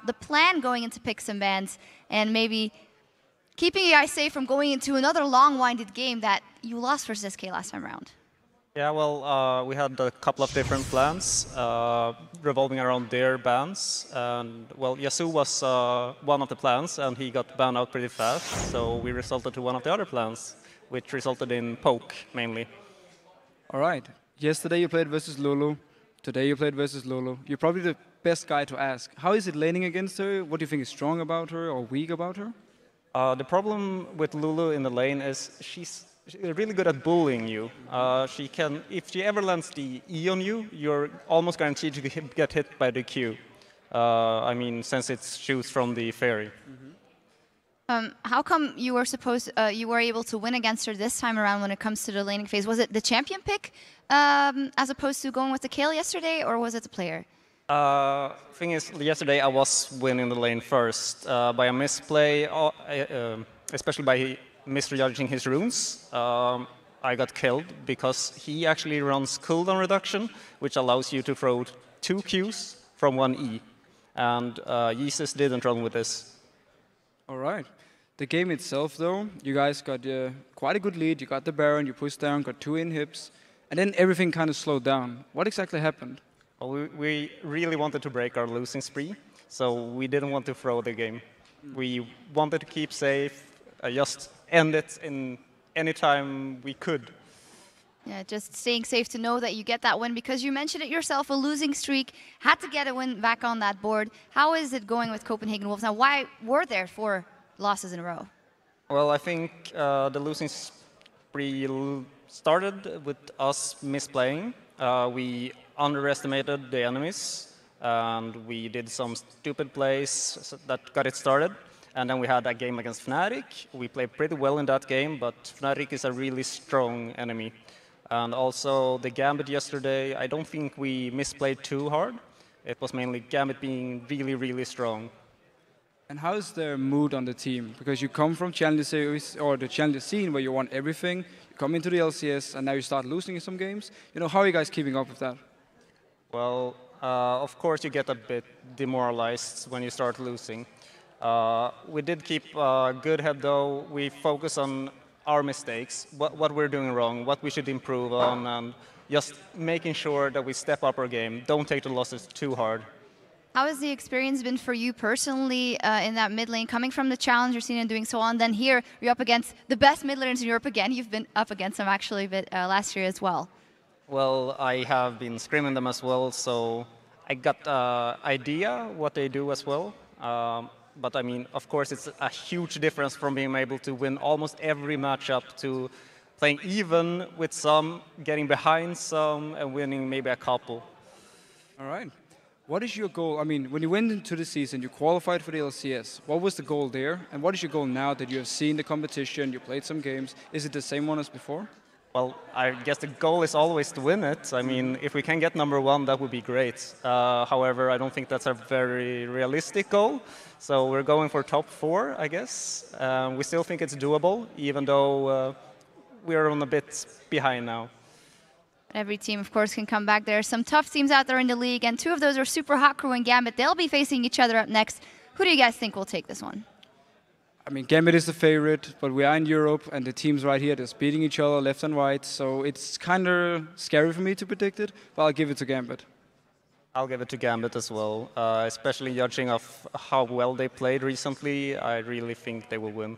the plan going into picks and bans and maybe keeping you guys safe from going into another long-winded game that you lost versus SK last time around. Yeah, well, we had a couple of different plans revolving around their bans. And, well, Yasu was one of the plans, and he got banned out pretty fast. So we resorted to one of the other plans, which resulted in poke, mainly. All right. Yesterday you played versus Lulu. Today you played versus Lulu. You're probably the best guy to ask. How is it laning against her? What do you think is strong about her or weak about her? The problem with Lulu in the lane is she's really good at bullying you. She can, if she ever lands the E on you, you're almost guaranteed to get hit by the Q. I mean, since it shoots from the fairy. How come you were able to win against her this time around when it comes to the laning phase? Was it the champion pick as opposed to going with the Kayle yesterday, or was it the player? Thing is, yesterday I was winning the lane first by a misplay, especially by misjudging his runes. I got killed because he actually runs cooldown reduction, which allows you to throw 2 Qs from 1 E. And Yeezus didn't run with this. All right. The game itself, though, you guys got quite a good lead. You got the Baron, you pushed down, got 2 inhibs, and then everything kind of slowed down. What exactly happened? Well, we really wanted to break our losing spree, so we didn't want to throw the game. We wanted to keep safe, just end it in any time we could. Yeah, just staying safe to know that you get that win, because you mentioned it yourself, a losing streak, had to get a win back on that board. How is it going with Copenhagen Wolves now? Why were there 4 losses in a row? Well, I think the losing spree started with us misplaying. We underestimated the enemies, and we did some stupid plays that got it started. And then we had a game against Fnatic. We played pretty well in that game, but Fnatic is a really strong enemy. And also the Gambit yesterday, I don't think we misplayed too hard. It was mainly Gambit being really, really strong. And how is the mood on the team? Because you come from Challenger Series, or the Challenger scene, where you won everything. You come into the LCS, and now you start losing in some games. You know, how are you guys keeping up with that? Well, of course you get a bit demoralized when you start losing. We did keep a good head, though. We focus on our mistakes, what we're doing wrong, what we should improve on, and just making sure that we step up our game. Don't take the losses too hard. How has the experience been for you personally in that mid lane, coming from the Challenger scene and doing so on? Then here, you're up against the best mid laners in Europe again. You've been up against them actually a bit last year as well. Well, I have been screaming them as well, so I got an idea what they do as well. But I mean, of course, it's a huge difference from being able to win almost every matchup to playing even with some, getting behind some, and winning maybe a couple. All right. What is your goal? I mean, when you went into the season, you qualified for the LCS. What was the goal there? And what is your goal now that you have seen the competition, you played some games? Is it the same one as before? Well, I guess the goal is always to win it. I mean, if we can get #1, that would be great. However, I don't think that's a very realistic goal. So we're going for top 4, I guess. We still think it's doable, even though we're on a bit behind now. Every team, of course, can come back. There are some tough teams out there in the league, and 2 of those are Super Hot Crew and Gambit. They'll be facing each other up next. Who do you guys think will take this one? I mean, Gambit is the favorite, but we are in Europe, and the teams right here, they're beating each other left and right, so it's kind of scary for me to predict it, but I'll give it to Gambit. I'll give it to Gambit as well, especially judging of how well they played recently. I really think they will win.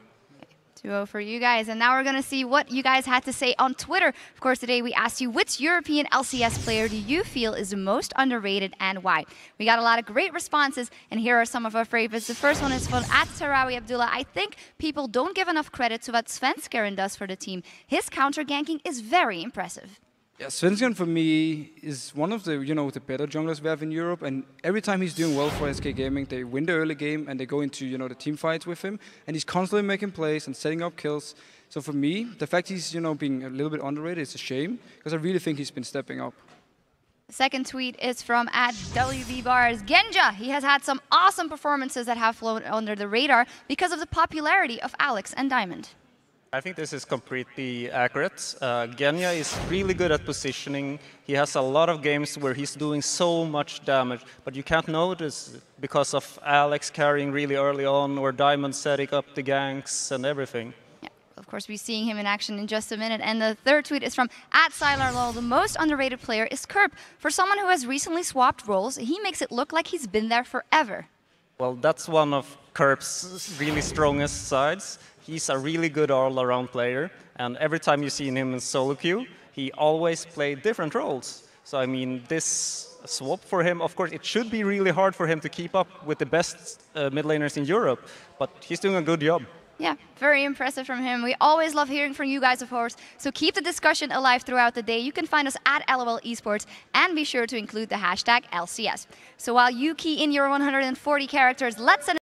2-0 for you guys, and now we're going to see what you guys had to say on Twitter. Of course, today we asked you, which European LCS player do you feel is the most underrated and why? We got a lot of great responses, and here are some of our favorites. The first one is from @Tarawi Abdullah. I think people don't give enough credit to what Svenskeren does for the team. His counter-ganking is very impressive. Yeah, Svenskeren for me is one of the, the better junglers we have in Europe, and every time he's doing well for SK Gaming, they win the early game and they go into, the team fights with him, and he's constantly making plays and setting up kills. So for me, the fact he's, being a little bit underrated is a shame, because I really think he's been stepping up. The second tweet is from @WBBars. Genja, he has had some awesome performances that have flown under the radar because of the popularity of Alex and Diamond. I think this is completely accurate. Genya is really good at positioning. He has a lot of games where he's doing so much damage, but you can't notice because of Alex carrying really early on or Diamond setting up the ganks and everything. Yeah, of course, we're seeing him in action in just a minute. And the third tweet is from @SilarLol. The most underrated player is Kerp. For someone who has recently swapped roles, he makes it look like he's been there forever. Well, that's one of Kerp's really strongest sides. He's a really good all-around player, and every time you see him in solo queue, he always plays different roles. So, I mean, this swap for him, of course, it should be really hard for him to keep up with the best mid laners in Europe, but he's doing a good job. Yeah, very impressive from him. We always love hearing from you guys, of course, so keep the discussion alive throughout the day. You can find us at LOL Esports, and be sure to include the hashtag LCS. So while you key in your 140 characters, let's send